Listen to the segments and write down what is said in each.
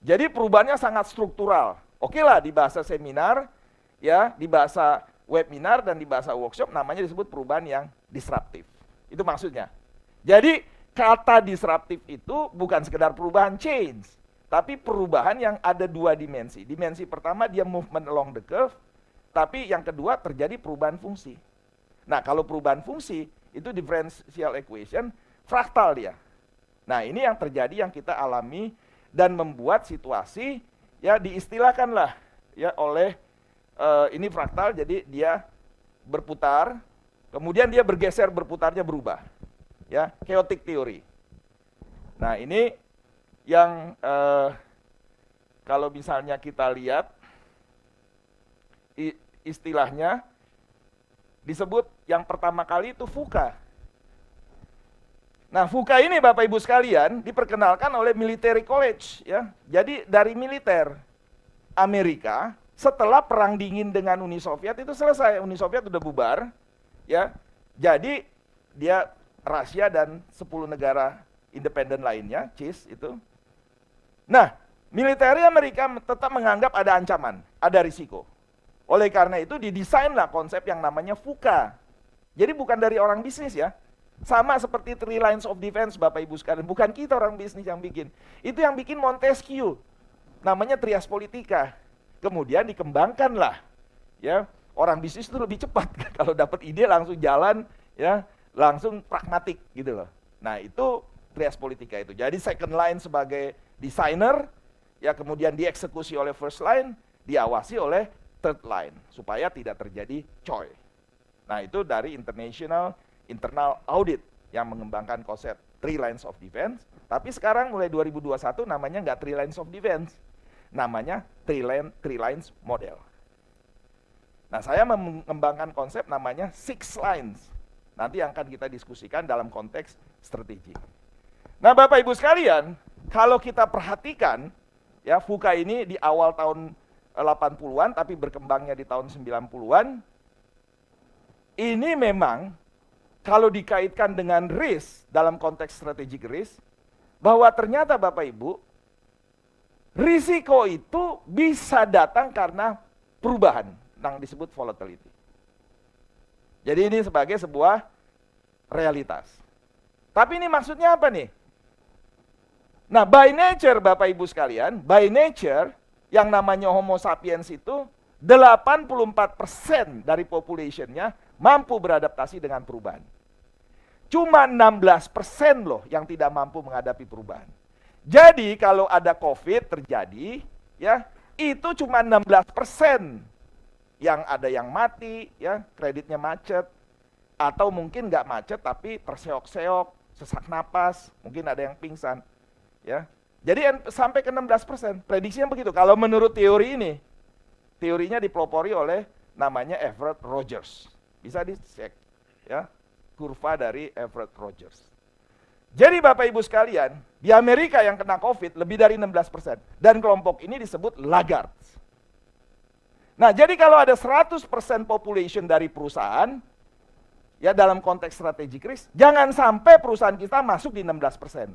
Jadi perubahannya sangat struktural. Oke lah, di bahasa seminar, ya, di bahasa webinar dan di bahasa workshop namanya disebut perubahan yang disruptif. Itu maksudnya. Jadi kata disruptif itu bukan sekedar perubahan change, tapi perubahan yang ada dua dimensi. Dimensi pertama dia movement along the curve, tapi yang kedua terjadi perubahan fungsi. Nah, kalau perubahan fungsi itu differential equation fraktal dia. Nah, ini yang terjadi yang kita alami dan membuat situasi ya diistilahkanlah ya oleh ini fraktal, jadi dia berputar, kemudian dia bergeser, berputarnya berubah. Ya, chaotic theory. Nah, ini yang kalau misalnya kita lihat istilahnya disebut yang pertama kali itu VUCA. Nah, VUCA ini Bapak Ibu sekalian diperkenalkan oleh Military College ya. Jadi dari militer Amerika setelah perang dingin dengan Uni Soviet itu selesai, Uni Soviet udah bubar ya. Jadi dia Rusia dan 10 negara independen lainnya, CIS itu. Nah, militer Amerika tetap menganggap ada ancaman, ada risiko. Oleh karena itu didesainlah konsep yang namanya VUCA. Jadi bukan dari orang bisnis ya. Sama seperti Three Lines of Defense Bapak Ibu sekalian, bukan kita orang bisnis yang bikin. Itu yang bikin Montesquieu. Namanya Trias Politica. Kemudian dikembangkanlah ya. Orang bisnis itu lebih cepat kalau dapat ide langsung jalan ya, langsung pragmatik gitu loh. Nah, itu Trias Politica itu. Jadi second line sebagai desainer ya, kemudian dieksekusi oleh first line, diawasi oleh third line supaya tidak terjadi coy. Nah, itu dari internal audit yang mengembangkan konsep Three Lines of Defense. Tapi sekarang mulai 2021 namanya nggak Three Lines of Defense, namanya Three Lines Model. Nah, saya mengembangkan konsep namanya Six Lines. Nanti akan kita diskusikan dalam konteks strategi. Nah, Bapak Ibu sekalian, kalau kita perhatikan ya, VUCA ini di awal tahun 80-an tapi berkembangnya di tahun 90-an. Ini memang kalau dikaitkan dengan risk dalam konteks strategic risk, bahwa ternyata Bapak Ibu, risiko itu bisa datang karena perubahan yang disebut volatility. Jadi ini sebagai sebuah realitas. Tapi ini maksudnya apa nih? Nah, by nature Bapak Ibu sekalian, by nature yang namanya Homo sapiens itu 84% dari population-nya mampu beradaptasi dengan perubahan. Cuma 16% loh yang tidak mampu menghadapi perubahan. Jadi kalau ada COVID terjadi, ya itu cuma 16% yang ada yang mati, ya kreditnya macet, atau mungkin nggak macet tapi terseok-seok, sesak napas, mungkin ada yang pingsan, ya. Jadi sampai ke 16%, prediksinya begitu. Kalau menurut teori ini, teorinya dipelopori oleh namanya Everett Rogers, bisa dicek, ya kurva dari Everett Rogers. Jadi Bapak Ibu sekalian, di Amerika yang kena COVID lebih dari 16%. Dan kelompok ini disebut laggards. Nah, jadi kalau ada 100% population dari perusahaan, ya dalam konteks strategic risk, jangan sampai perusahaan kita masuk di 16%.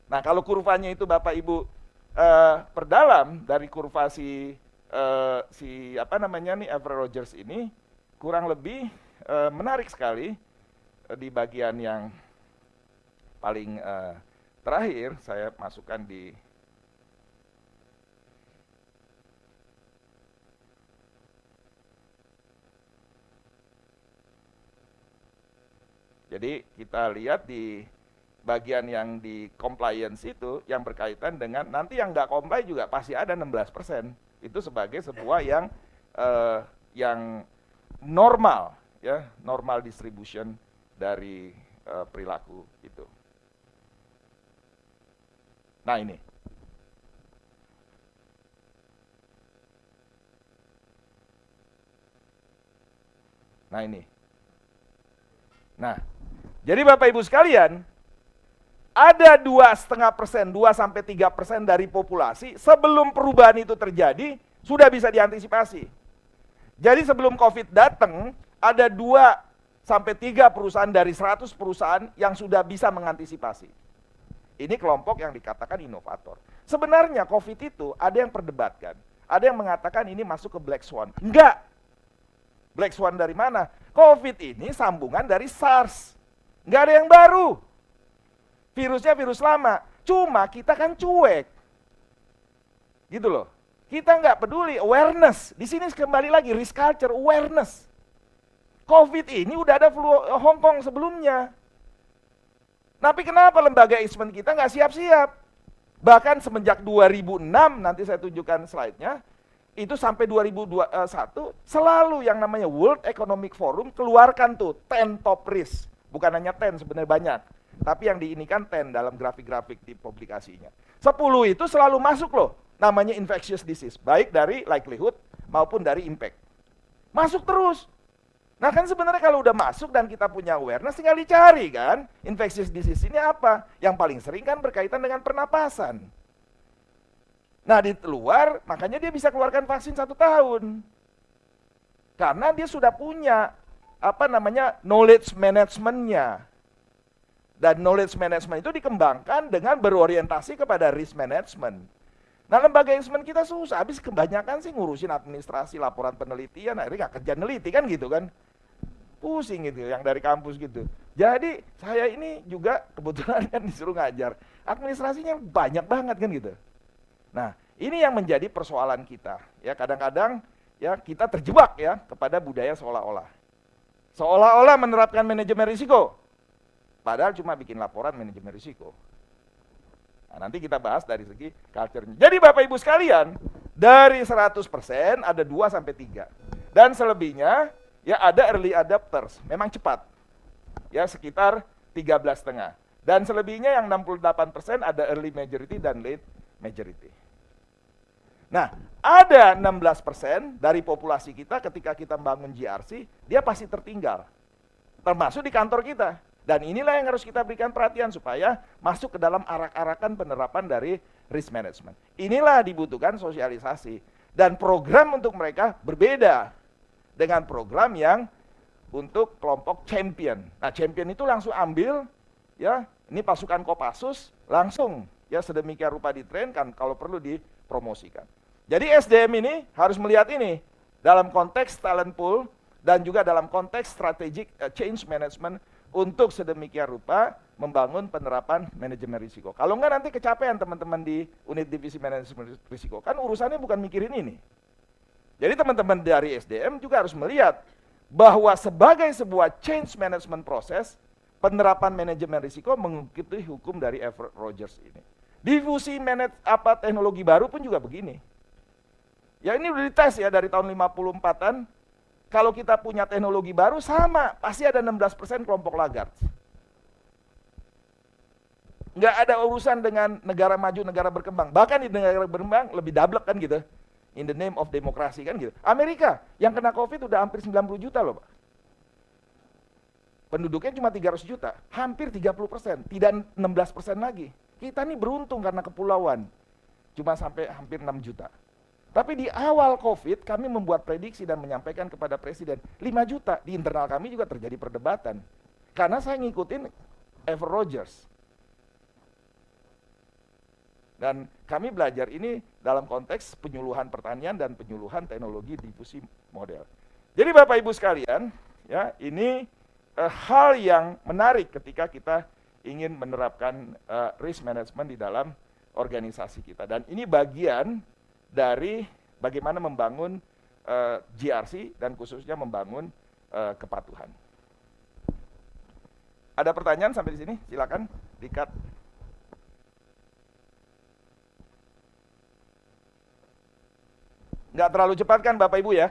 Nah, kalau kurvanya itu Bapak Ibu perdalam dari kurva si Everett Rogers ini, kurang lebih menarik sekali di bagian yang paling terakhir saya masukkan di jadi kita lihat di bagian yang di compliance itu yang berkaitan dengan nanti yang nggak comply juga pasti ada 16%. Itu sebagai sebuah yang normal, ya normal distribution dari perilaku itu. Nah ini. Nah ini. Nah, jadi Bapak Ibu sekalian, ada 2,5%, 2-3% dari populasi sebelum perubahan itu terjadi sudah bisa diantisipasi. Jadi sebelum COVID datang, ada 2-3 perusahaan dari 100 perusahaan yang sudah bisa mengantisipasi. Ini kelompok yang dikatakan inovator. Sebenarnya COVID itu ada yang perdebatkan. Ada yang mengatakan ini masuk ke Black Swan. Enggak. Black Swan dari mana? COVID ini sambungan dari SARS. Enggak ada yang baru. Virusnya virus lama. Cuma kita kan cuek. Gitu loh. Kita nggak peduli, awareness. Di sini kembali lagi, risk culture, awareness. COVID ini udah ada flu Hong Kong sebelumnya. Tapi kenapa lembaga assessment kita nggak siap-siap? Bahkan semenjak 2006, nanti saya tunjukkan slide-nya, itu sampai 2021, selalu yang namanya World Economic Forum keluarkan tuh 10 top risk. Bukan hanya 10, sebenarnya banyak. Tapi yang diinikan 10 dalam grafik-grafik di publikasinya. 10 itu selalu masuk loh, namanya infectious disease. Baik dari likelihood maupun dari impact. Masuk terus. Nah kan sebenarnya kalau udah masuk dan kita punya awareness, tinggal dicari kan, infectious disease ini apa? Yang paling sering kan berkaitan dengan pernapasan. Nah di luar, makanya dia bisa keluarkan vaksin 1 tahun. Karena dia sudah punya, knowledge management-nya. Dan knowledge management itu dikembangkan dengan berorientasi kepada risk management. Nah lembaga assessment kita susah, habis kebanyakan sih ngurusin administrasi, laporan penelitian, akhirnya nggak kerja neliti kan gitu kan. Pusing gitu, yang dari kampus gitu. Jadi saya ini juga kebetulan kan disuruh ngajar, administrasinya banyak banget kan gitu. Nah ini yang menjadi persoalan kita. Ya kadang-kadang ya kita terjebak ya kepada budaya seolah-olah menerapkan manajemen risiko. Padahal cuma bikin laporan manajemen risiko. Nah, nanti kita bahas dari segi culture-nya. Jadi Bapak Ibu sekalian, dari 100% ada 2 sampai 3. Dan selebihnya ya ada early adapters, memang cepat. Ya sekitar 13,5. Dan selebihnya yang 68% ada early majority dan late majority. Nah, ada 16% dari populasi kita ketika kita membangun GRC, dia pasti tertinggal. Termasuk di kantor kita. Dan inilah yang harus kita berikan perhatian supaya masuk ke dalam arak-arakan penerapan dari risk management. Inilah dibutuhkan sosialisasi. Dan program untuk mereka berbeda dengan program yang untuk kelompok champion. Nah champion itu langsung ambil, ya ini pasukan Kopassus, langsung ya sedemikian rupa ditrainkan, kalau perlu dipromosikan. Jadi SDM ini harus melihat ini dalam konteks talent pool dan juga dalam konteks strategic change management untuk sedemikian rupa membangun penerapan manajemen risiko. Kalau enggak nanti kecapean teman-teman di unit divisi manajemen risiko. Kan urusannya bukan mikirin ini. Jadi teman-teman dari SDM juga harus melihat bahwa sebagai sebuah change management proses, penerapan manajemen risiko mengikuti hukum dari Everett Rogers ini. Difusi teknologi baru pun juga begini. Ya ini udah dites ya dari tahun 54-an. Kalau kita punya teknologi baru sama, pasti ada 16% kelompok lagarde. Nggak ada urusan dengan negara maju, negara berkembang. Bahkan di negara berkembang lebih dablek kan gitu. In the name of demokrasi kan gitu. Amerika yang kena COVID udah hampir 90 juta loh Pak. Penduduknya cuma 300 juta, hampir 30%, tidak 16% lagi. Kita nih beruntung karena kepulauan, cuma sampai hampir 6 juta. Tapi di awal COVID kami membuat prediksi dan menyampaikan kepada Presiden 5 juta. Di internal kami juga terjadi perdebatan. Karena saya ngikutin Everett Rogers. Dan kami belajar ini dalam konteks penyuluhan pertanian dan penyuluhan teknologi difusi model. Jadi Bapak Ibu sekalian, ya ini hal yang menarik ketika kita ingin menerapkan risk management di dalam organisasi kita. Dan ini bagian dari bagaimana membangun GRC dan khususnya membangun kepatuhan. Ada pertanyaan sampai di sini? Silakan di-cut. Nggak terlalu cepat kan Bapak Ibu ya?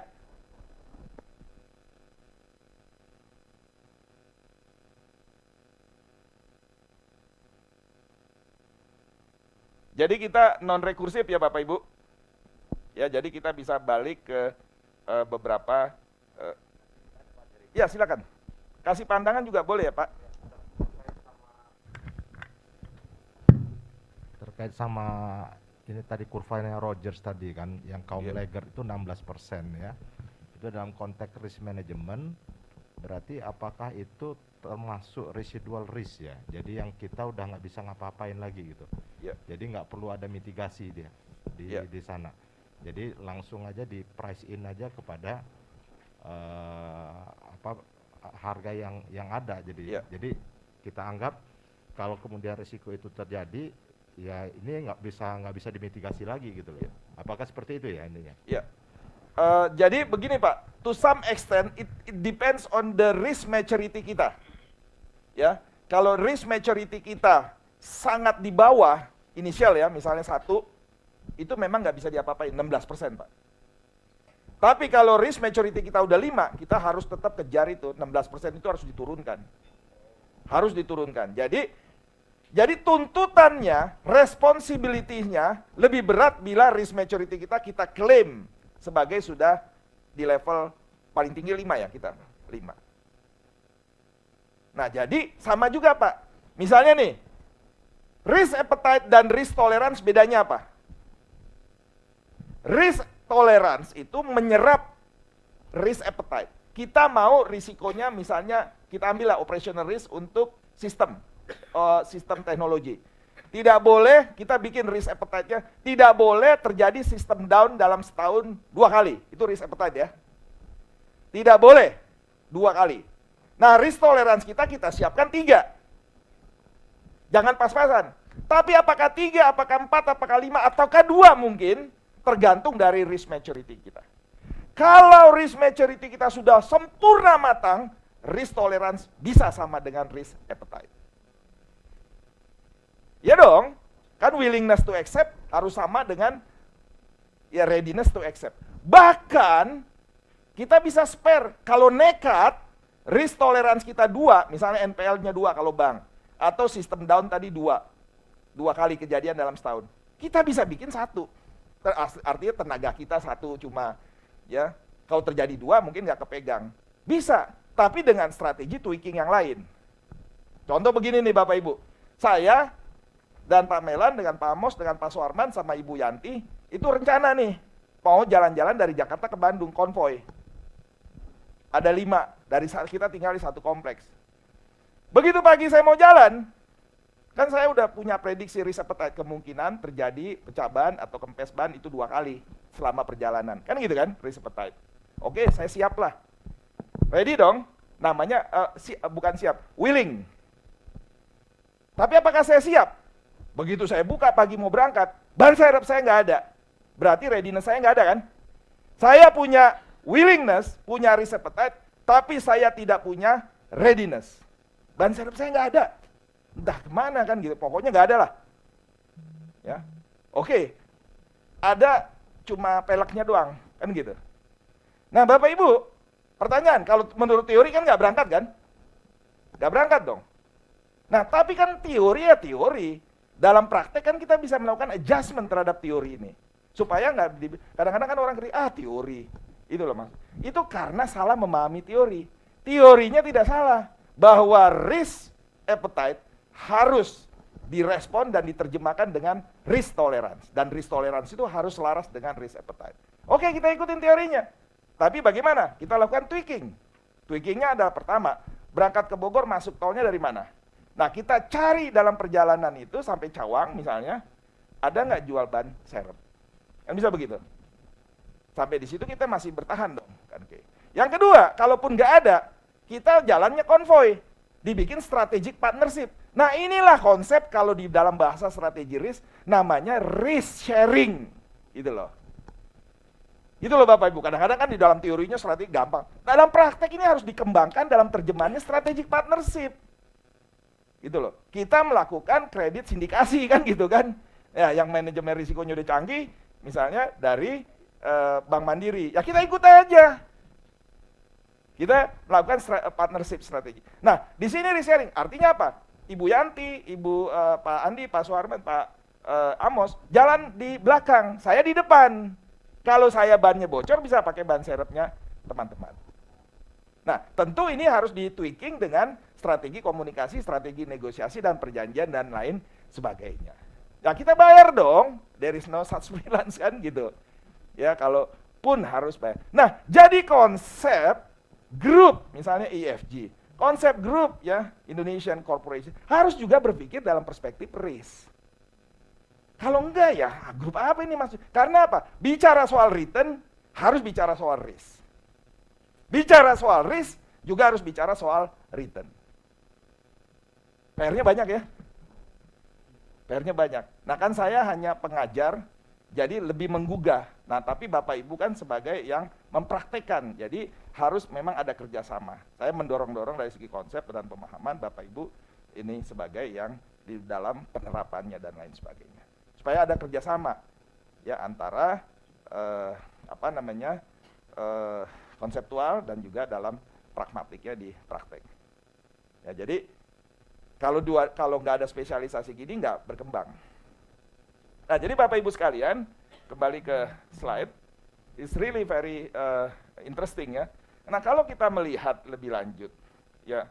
Jadi kita non-rekursif ya Bapak Ibu. Ya, jadi kita bisa balik ke beberapa ya silakan. Kasih pandangan juga boleh ya, Pak. Terkait sama ini tadi kurvanya Rogers tadi kan, yang kaum laggard itu 16% ya. Itu dalam konteks risk management Berarti apakah itu termasuk residual risk ya? Jadi yang kita udah nggak bisa ngapa-apain lagi gitu. Ya. Jadi nggak perlu ada mitigasi dia Ya. di sana. Jadi langsung aja di price in aja kepada apa harga yang ada. Jadi Ya. jadi kita anggap kalau kemudian risiko itu terjadi, ya ini nggak bisa dimitigasi lagi gitu loh. Apakah seperti itu ya intinya? Ya. Jadi begini Pak, to some extent it depends on the risk maturity kita. Ya, kalau risk maturity kita sangat di bawah inisial ya, misalnya 1, itu memang nggak bisa diapa-apain, 16% Pak. Tapi kalau risk maturity kita udah 5, kita harus tetap kejar itu, 16% itu harus diturunkan. Harus diturunkan. Jadi tuntutannya, responsibility-nya lebih berat bila risk maturity kita klaim sebagai sudah di level paling tinggi 5 ya, kita 5. Nah jadi sama juga Pak, misalnya nih, risk appetite dan risk tolerance bedanya apa? Risk tolerance itu menyerap risk appetite. Kita mau risikonya misalnya, kita ambillah operational risk untuk sistem teknologi. Tidak boleh kita bikin risk appetite-nya, tidak boleh terjadi sistem down dalam setahun 2 kali. Itu risk appetite ya. Tidak boleh 2 kali. Nah, risk tolerance kita siapkan 3. Jangan pas-pasan. Tapi apakah 3, apakah 4, apakah 5, ataukah 2 mungkin, tergantung dari risk maturity kita. Kalau risk maturity kita sudah sempurna matang, risk tolerance bisa sama dengan risk appetite. Ya dong, kan willingness to accept harus sama dengan ya readiness to accept. Bahkan kita bisa spare, kalau nekat, risk tolerance kita 2, misalnya NPL-nya 2 kalau bank, atau sistem down tadi 2 kali kejadian dalam setahun. Kita bisa bikin 1. Artinya tenaga kita 1 cuma, ya kalau terjadi 2 mungkin nggak kepegang. Bisa, tapi dengan strategi tweaking yang lain. Contoh begini nih Bapak Ibu, saya dan Pak Melan dengan Pak Amos, dengan Pak Suarman sama Ibu Yanti, itu rencana nih, mau jalan-jalan dari Jakarta ke Bandung, konvoy. Ada 5, dari kita tinggal di 1 kompleks. Begitu pagi saya mau jalan, kan saya udah punya prediksi risk appetite, kemungkinan terjadi pecah ban atau kempes ban itu 2 kali selama perjalanan. Kan gitu kan, risk appetite. Oke, saya siap lah. Ready dong, namanya, bukan siap, willing. Tapi apakah saya siap? Begitu saya buka pagi mau berangkat, ban serep saya nggak ada. Berarti readiness saya nggak ada kan? Saya punya willingness, punya risk appetite, tapi saya tidak punya readiness. Ban serep saya nggak ada. Entah kemana kan gitu, pokoknya nggak ada lah. Ya, oke. Ada cuma peleknya doang, kan gitu. Nah Bapak Ibu, pertanyaan, kalau menurut teori kan nggak berangkat kan? Nggak berangkat dong. Nah tapi kan teori ya teori. Dalam praktek kan kita bisa melakukan adjustment terhadap teori ini. Supaya nggak, kadang-kadang kan orang kritik, teori. Itu loh Mas. Itu karena salah memahami teori. Teorinya tidak salah. Bahwa risk appetite harus direspon dan diterjemahkan dengan risk tolerance. Dan risk tolerance itu harus selaras dengan risk appetite. Oke, kita ikutin teorinya. Tapi bagaimana? Kita lakukan tweaking. Tweakingnya adalah pertama, berangkat ke Bogor masuk tolnya dari mana? Nah kita cari dalam perjalanan itu sampai Cawang misalnya, ada nggak jual ban serep? Kan bisa begitu. Sampai di situ kita masih bertahan dong. Kan? Yang kedua, kalaupun nggak ada, kita jalannya konvoy, dibikin strategic partnership. Nah inilah konsep kalau di dalam bahasa strategi risk, namanya risk sharing. Gitu loh. Gitu loh Bapak Ibu, kadang-kadang kan di dalam teorinya strategi gampang. Dalam praktek ini harus dikembangkan dalam terjemahannya strategic partnership. Gitu loh. Kita melakukan kredit sindikasi kan gitu kan. Ya, yang manajemen risikonya udah canggih, misalnya dari Bank Mandiri. Ya kita ikut aja. Kita melakukan partnership strategi. Nah, di sini risk sharing artinya apa? Ibu Yanti, Ibu Pak Andi, Pak Suarman, Pak Amos jalan di belakang, saya di depan. Kalau saya bannya bocor bisa pakai ban serepnya teman-teman. Nah, tentu ini harus di-tweaking dengan strategi komunikasi, strategi negosiasi, dan perjanjian, dan lain sebagainya. Ya, kita bayar dong, there is no such freelance kan gitu. Ya, kalau pun harus bayar. Nah, jadi konsep Grup, misalnya EFG. Konsep grup ya, Indonesian Corporation, harus juga berpikir dalam perspektif risk. Kalau enggak ya, grup apa ini maksud? Karena apa? Bicara soal return, harus bicara soal risk. Bicara soal risk, juga harus bicara soal return. PR-nya banyak ya. PR-nya banyak. Nah kan saya hanya pengajar, jadi lebih menggugah. Nah tapi Bapak Ibu kan sebagai yang mempraktekkan, jadi harus memang ada kerjasama. Saya mendorong-dorong dari segi konsep dan pemahaman Bapak Ibu ini sebagai yang di dalam penerapannya dan lain sebagainya. Supaya ada kerjasama ya antara konseptual dan juga dalam pragmatiknya di praktek. Ya jadi kalau nggak ada spesialisasi gini nggak berkembang. Nah jadi Bapak Ibu sekalian, kembali ke slide, it's really very interesting ya. Nah kalau kita melihat lebih lanjut, ya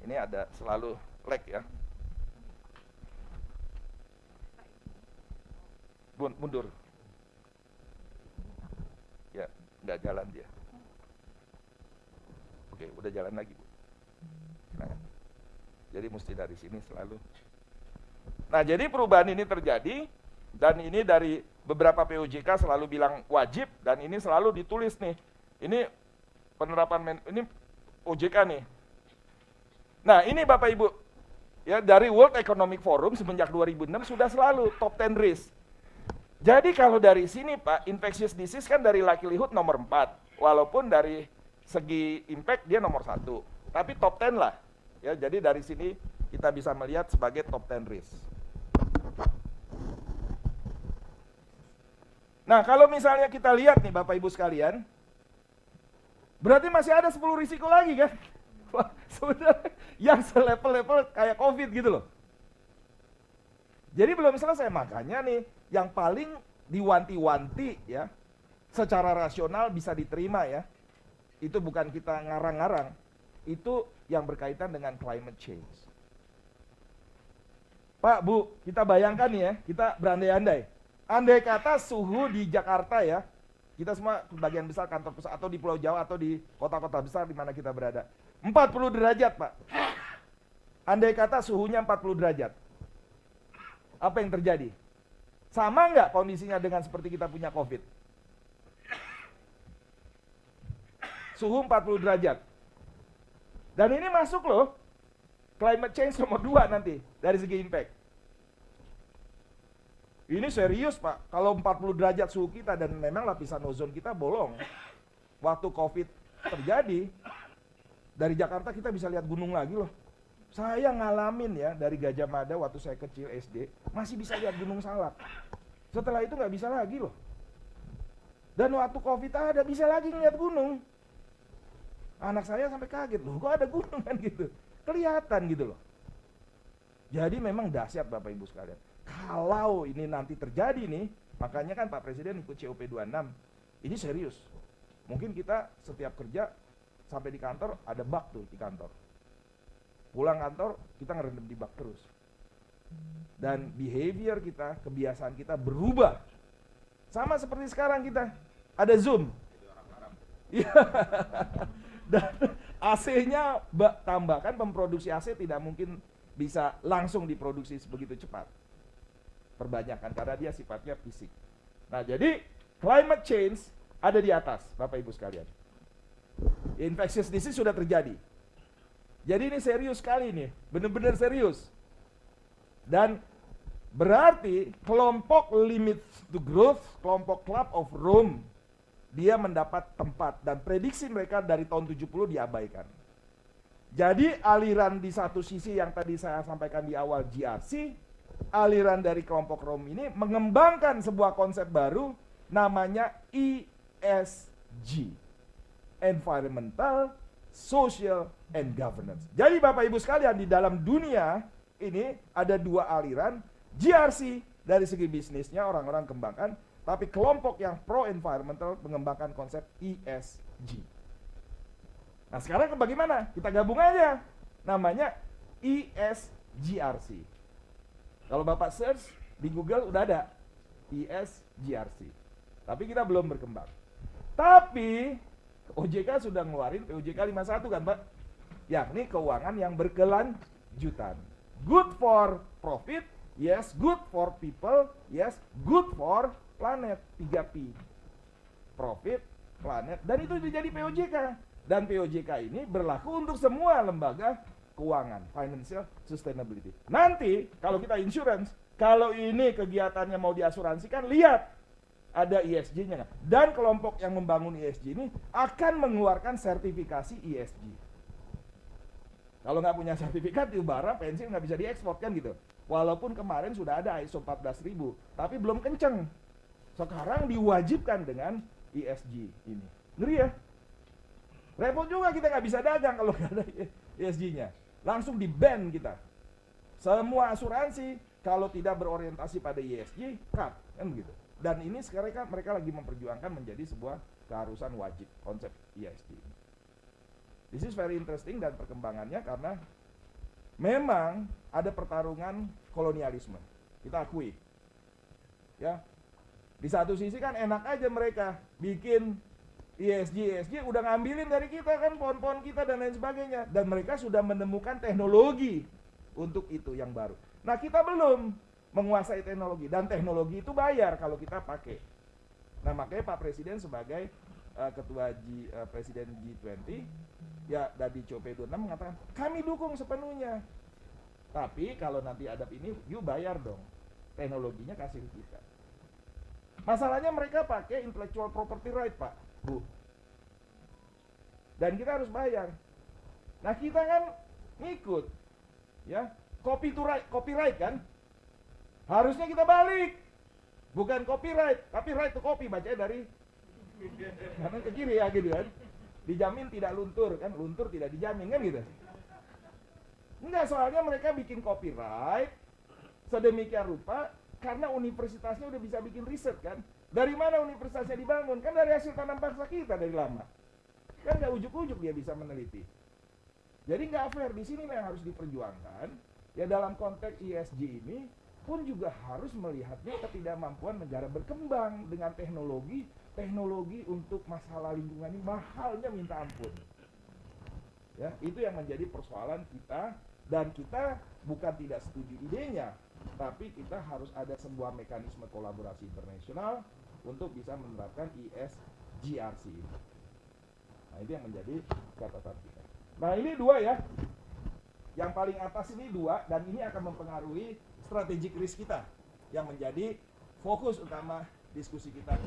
ini ada selalu lag ya. Mundur. Ya, nggak jalan dia. Oke, udah jalan lagi, Bu. Nah, jadi mesti dari sini selalu. Nah, jadi perubahan ini terjadi, dan ini dari beberapa POJK selalu bilang wajib, dan ini selalu ditulis nih. Ini penerapan, ini OJK nih. Nah, ini Bapak Ibu, ya dari World Economic Forum semenjak 2006 sudah selalu top 10 risk. Jadi kalau dari sini Pak, infectious disease kan dari likelihood nomor 4, walaupun dari segi impact dia nomor 1, tapi top 10 lah. Ya, jadi dari sini kita bisa melihat sebagai top 10 risk. Nah, kalau misalnya kita lihat nih Bapak Ibu sekalian, berarti masih ada 10 risiko lagi kan? Wah, sebenarnya yang selevel-level kayak COVID gitu loh. Jadi belum selesai, makanya nih yang paling diwanti-wanti ya, secara rasional bisa diterima ya, itu bukan kita ngarang-ngarang, itu yang berkaitan dengan climate change. Pak, Bu, kita bayangkan nih ya, kita berandai-andai. Andai kata suhu di Jakarta ya, kita semua bagian besar kantor pusat atau di Pulau Jawa atau di kota-kota besar di mana kita berada, 40 derajat Pak. Andai kata suhunya 40 derajat. Apa yang terjadi? Sama nggak kondisinya dengan seperti kita punya COVID? Suhu 40 derajat. Dan ini masuk loh, climate change nomor 2 nanti, dari segi impact. Ini serius Pak, kalau 40 derajat suhu kita dan memang lapisan ozon kita bolong. Waktu COVID terjadi, dari Jakarta kita bisa lihat gunung lagi loh. Saya ngalamin ya, dari Gajah Mada waktu saya kecil SD, masih bisa lihat Gunung Salak. Setelah itu nggak bisa lagi loh. Dan waktu COVID ada, bisa lagi ngeliat gunung. Anak saya sampai kaget, loh kok ada gunung kan gitu. Kelihatan gitu loh. Jadi memang dahsyat Bapak Ibu sekalian. Kalau ini nanti terjadi nih, makanya kan Pak Presiden ikut COP26. Ini serius. Mungkin kita setiap kerja sampai di kantor ada bak tuh di kantor. Pulang kantor kita ngerendam di bak terus. Dan behavior kita, kebiasaan kita berubah. Sama seperti sekarang kita ada Zoom. Iya. Dan AC-nya tambahkan, pemproduksi AC tidak mungkin bisa langsung diproduksi sebegitu cepat. Perbanyakan karena dia sifatnya fisik. Nah, jadi climate change ada di atas, Bapak Ibu sekalian. Infectious disease sudah terjadi. Jadi ini serius sekali nih, benar-benar serius. Dan berarti kelompok limit to growth, kelompok Club of Rome, dia mendapat tempat dan prediksi mereka dari tahun 70 diabaikan. Jadi aliran di satu sisi yang tadi saya sampaikan di awal GRC, aliran dari kelompok Rome ini mengembangkan sebuah konsep baru namanya ESG, Environmental, Social, and Governance. Jadi Bapak Ibu sekalian, di dalam dunia ini ada dua aliran, GRC dari segi bisnisnya orang-orang kembangkan, tapi kelompok yang pro-environmental mengembangkan konsep ESG. Nah sekarang bagaimana? Kita gabung aja, namanya ESGRC. Kalau Bapak search di Google udah ada ESGRC, tapi kita belum berkembang. Tapi OJK sudah ngeluarin POJK 51 kan Pak? Yakni keuangan yang berkelanjutan. Good for profit, yes. Good for people, yes. Good for planet, 3P. Profit, planet, dan itu jadi POJK. Dan POJK ini berlaku untuk semua lembaga keuangan, financial sustainability. Nanti kalau kita insurance, kalau ini kegiatannya mau diasuransikan, lihat ada ESG-nya. Dan kelompok yang membangun ESG ini akan mengeluarkan sertifikasi ESG. Kalau nggak punya sertifikat, barang pensiun nggak bisa diekspor kan gitu. Walaupun kemarin sudah ada ISO 14.000, tapi belum kenceng. Sekarang diwajibkan dengan ESG ini. Ngeri ya? Repot juga, kita nggak bisa dagang kalau nggak ada ESG-nya. Langsung di-ban kita. Semua asuransi kalau tidak berorientasi pada ESG, cut, kan begitu. Dan ini sekarang kan mereka lagi memperjuangkan menjadi sebuah keharusan wajib konsep ESG. This is very interesting dan perkembangannya karena memang ada pertarungan kolonialisme. Kita akui. Ya. Di satu sisi kan enak aja mereka bikin ESG udah ngambilin dari kita kan pohon-pohon kita dan lain sebagainya, dan mereka sudah menemukan teknologi untuk itu yang baru. Nah, kita belum menguasai teknologi, dan teknologi itu bayar kalau kita pakai. Nah, makanya Pak Presiden sebagai ketua Presiden G20 ya dari COP26 mengatakan kami dukung sepenuhnya. Tapi kalau nanti adab ini you bayar dong. Teknologinya kasih kita. Masalahnya mereka pakai intellectual property right, Pak, Bu. Dan kita harus bayar. Nah, kita kan ngikut. Ya, copyright kan? Harusnya kita balik. Bukan copyright, tapi right to copy, bacanya dari kanan ke kiri ya gitu kan. Dijamin tidak luntur kan, luntur tidak dijamin kan gitu. Enggak, soalnya mereka bikin copyright sedemikian rupa karena universitasnya udah bisa bikin riset kan. Dari mana universitasnya dibangun? Kan dari hasil tanam bangsa kita dari lama. Kan nggak ujuk-ujuk dia bisa meneliti. Jadi nggak fair, di sini yang harus diperjuangkan. Ya dalam konteks ESG ini pun juga harus melihatnya ketidakmampuan negara berkembang dengan teknologi untuk masalah lingkungan ini mahalnya minta ampun. Ya, itu yang menjadi persoalan kita, dan kita bukan tidak setuju idenya, tapi kita harus ada sebuah mekanisme kolaborasi internasional untuk bisa menerapkan ESGRC ini. Nah, itu yang menjadi catatan kita. Nah, ini dua ya. Yang paling atas ini dua, dan ini akan mempengaruhi strategic risk kita yang menjadi fokus utama diskusi kita.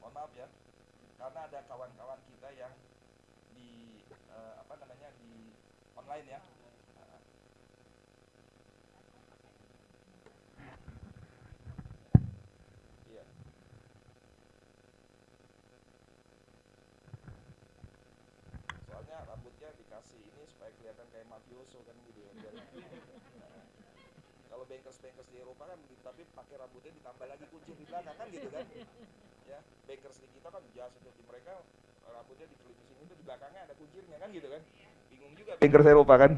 Mohon maaf ya, karena ada kawan-kawan kita yang di di online ya. Rambutnya dikasih ini supaya kelihatan kayak mafioso kan gitu ya. Kalau bankers di Eropa kan begitu, tapi pakai rambutnya ditambah lagi kuncir di belakang kan gitu kan. Ya, bankers di kita kan biasa tuh, di mereka rambutnya dikelip di sini tuh di belakangnya ada kuncirnya kan gitu kan. Bingung juga bankers Eropa kan.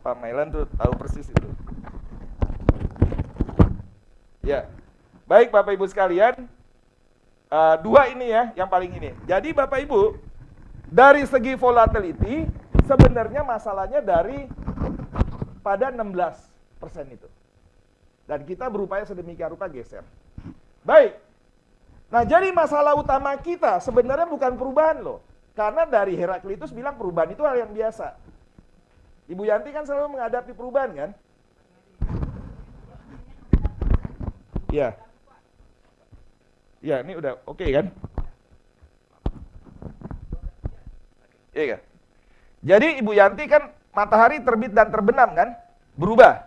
Pak Mailan tuh tahu persis itu. Ya. Baik Bapak Ibu sekalian, dua ini ya, yang paling ini. Jadi Bapak Ibu, dari segi volatility, sebenarnya masalahnya dari pada 16% itu. Dan kita berupaya sedemikian rupa geser. Baik. Nah, jadi masalah utama kita sebenarnya bukan perubahan loh. Karena dari Heraklitus bilang perubahan itu hal yang biasa. Ibu Yanti kan selalu menghadapi perubahan kan? Iya. Ya, ini udah oke kan? Iya kan? Jadi Ibu Yanti kan matahari terbit dan terbenam kan? Berubah.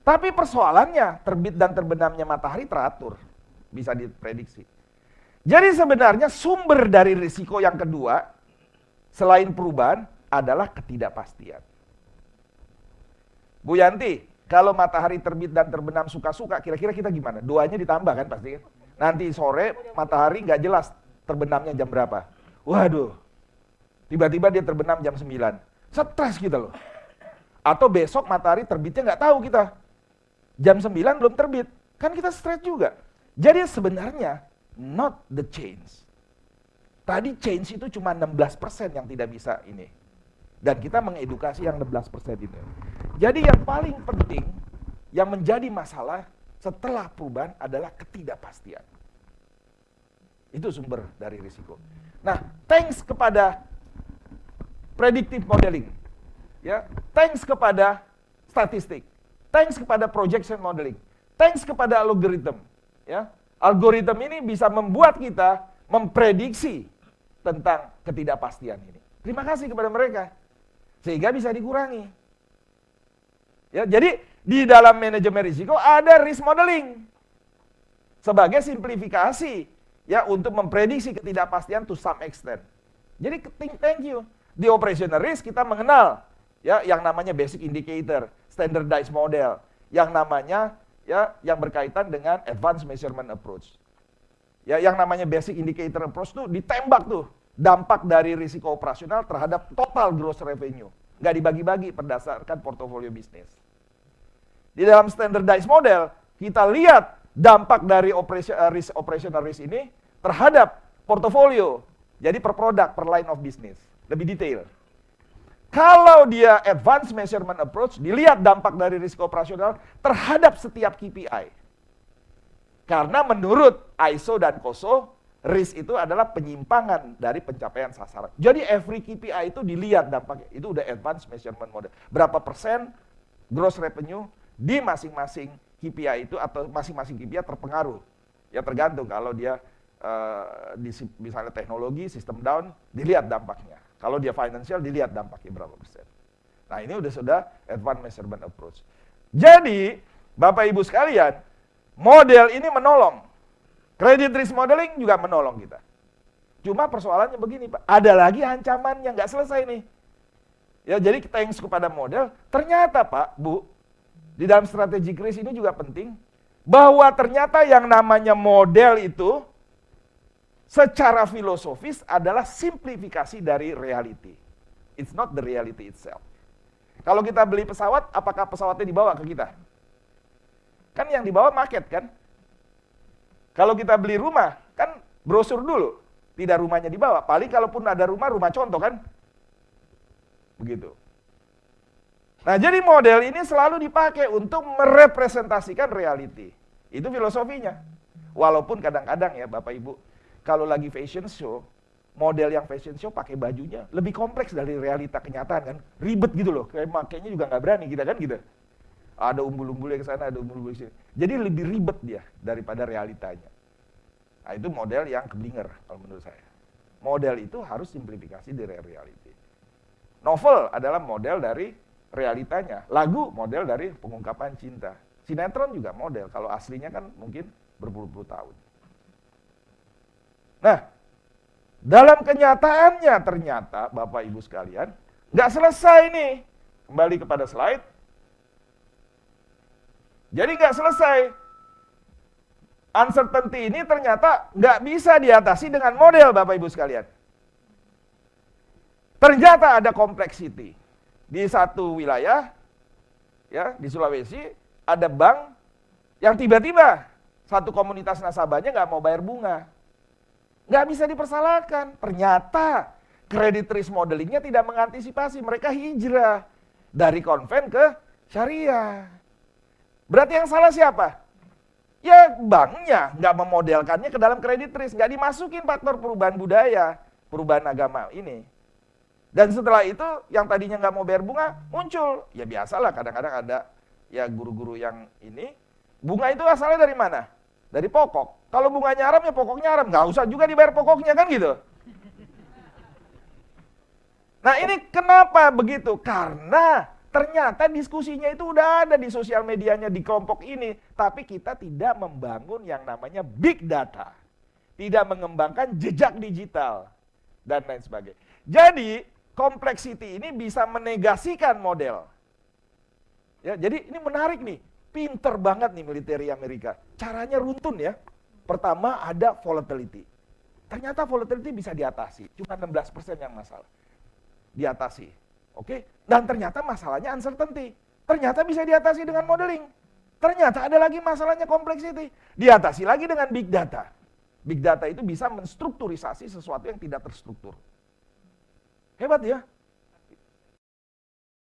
Tapi persoalannya terbit dan terbenamnya matahari teratur. Bisa diprediksi. Jadi sebenarnya sumber dari risiko yang kedua selain perubahan adalah ketidakpastian. Bu Yanti, kalau matahari terbit dan terbenam suka-suka, kira-kira kita gimana? Doanya ditambah kan pasti kan? Nanti sore matahari nggak jelas terbenamnya jam berapa. Waduh, Tiba-tiba dia terbenam jam 9. Stres kita loh. Atau besok matahari terbitnya nggak tahu kita. Jam 9 belum terbit. Kan kita stres juga. Jadi sebenarnya not the change. Tadi change itu cuma 16% yang tidak bisa ini. Dan kita mengedukasi yang 16% itu. Jadi yang paling penting, yang menjadi masalah setelah perubahan adalah ketidakpastian. Itu sumber dari risiko. Nah, thanks kepada predictive modeling, ya, thanks kepada statistik, thanks kepada projection modeling, thanks kepada algoritma, ya. Algoritma ini bisa membuat kita memprediksi tentang ketidakpastian ini. Terima kasih kepada mereka. Sehingga bisa dikurangi. Ya, jadi di dalam manajemen risiko ada risk modeling sebagai simplifikasi ya untuk memprediksi ketidakpastian to some extent. Jadi thank you. Di operational risk kita mengenal ya yang namanya basic indicator, standardized model, yang namanya ya yang berkaitan dengan advanced measurement approach. Ya yang namanya basic indicator approach tuh ditembak tuh dampak dari risiko operasional terhadap total gross revenue. Nggak dibagi-bagi berdasarkan portofolio bisnis. Di dalam standardized model, kita lihat dampak dari operational risk ini terhadap portofolio. Jadi per produk, per line of business. Lebih detail. Kalau dia advanced measurement approach, dilihat dampak dari risiko operasional terhadap setiap KPI. Karena menurut ISO dan COSO, risk itu adalah penyimpangan dari pencapaian sasaran. Jadi every KPI itu dilihat dampaknya. Itu udah advanced measurement model. Berapa persen gross revenue di masing-masing KPI itu atau masing-masing KPI terpengaruh. Ya tergantung kalau dia misalnya teknologi, sistem down, dilihat dampaknya. Kalau dia financial, dilihat dampaknya berapa persen. Nah ini sudah advanced measurement approach. Jadi, Bapak Ibu sekalian, model ini menolong. Credit risk modeling juga menolong kita. Cuma persoalannya begini Pak, ada lagi ancaman yang nggak selesai nih. Ya jadi thanks kepada model, ternyata Pak, Bu, di dalam strategic risk ini juga penting, bahwa ternyata yang namanya model itu secara filosofis adalah simplifikasi dari reality. It's not the reality itself. Kalau kita beli pesawat, apakah pesawatnya dibawa ke kita? Kan yang dibawa market kan? Kalau kita beli rumah, kan brosur dulu. Tidak rumahnya dibawa. Paling kalaupun ada rumah contoh kan? Begitu. Nah jadi model ini selalu dipakai untuk merepresentasikan reality. Itu filosofinya. Walaupun kadang-kadang ya Bapak Ibu, kalau lagi fashion show, model yang fashion show pakai bajunya lebih kompleks dari realita kenyataan kan. Ribet gitu loh, kayaknya juga nggak berani kita kan gitu. Ada umbul-umbulnya ke sana, ada umbul-umbulnya ke sini. Jadi lebih ribet dia daripada realitanya. Nah itu model yang keblinger kalau menurut saya. Model itu harus simplifikasi dari reality. Novel adalah model dari realitanya. Lagu model dari pengungkapan cinta. Sinetron juga model, kalau aslinya kan mungkin berpuluh-puluh tahun. Nah, dalam kenyataannya ternyata Bapak Ibu sekalian, nggak selesai nih. Kembali kepada slide. Jadi nggak selesai. Uncertainty ini ternyata nggak bisa diatasi dengan model Bapak Ibu sekalian. Ternyata ada complexity. Di satu wilayah, ya di Sulawesi, ada bank yang tiba-tiba satu komunitas nasabahnya nggak mau bayar bunga. Nggak bisa dipersalahkan. Ternyata credit risk modelingnya tidak mengantisipasi. Mereka hijrah dari konven ke syariah. Berarti yang salah siapa? Ya banknya nggak memodelkannya ke dalam credit risk. Nggak dimasukin faktor perubahan budaya, perubahan agama ini. Dan setelah itu yang tadinya nggak mau bayar bunga muncul. Ya biasalah kadang-kadang ada ya guru-guru yang ini. Bunga itu asalnya dari mana? Dari pokok. Kalau bunganya haram ya pokoknya haram. Nggak usah juga dibayar pokoknya kan gitu. Nah ini kenapa begitu? Karena ternyata diskusinya itu udah ada di sosial medianya di kelompok ini. Tapi kita tidak membangun yang namanya big data. Tidak mengembangkan jejak digital. Dan lain sebagainya. Jadi complexity ini bisa menegasikan model. Ya, jadi ini menarik nih. Pinter banget nih militeri Amerika. Caranya runtun ya. Pertama ada volatility. Ternyata volatility bisa diatasi. Cuma 16% yang masalah. diatasi. Oke? Dan ternyata masalahnya uncertainty. Ternyata bisa diatasi dengan modeling. Ternyata ada lagi masalahnya complexity. Diatasi lagi dengan big data. Big data itu bisa menstrukturisasi sesuatu yang tidak terstruktur. Hebat ya.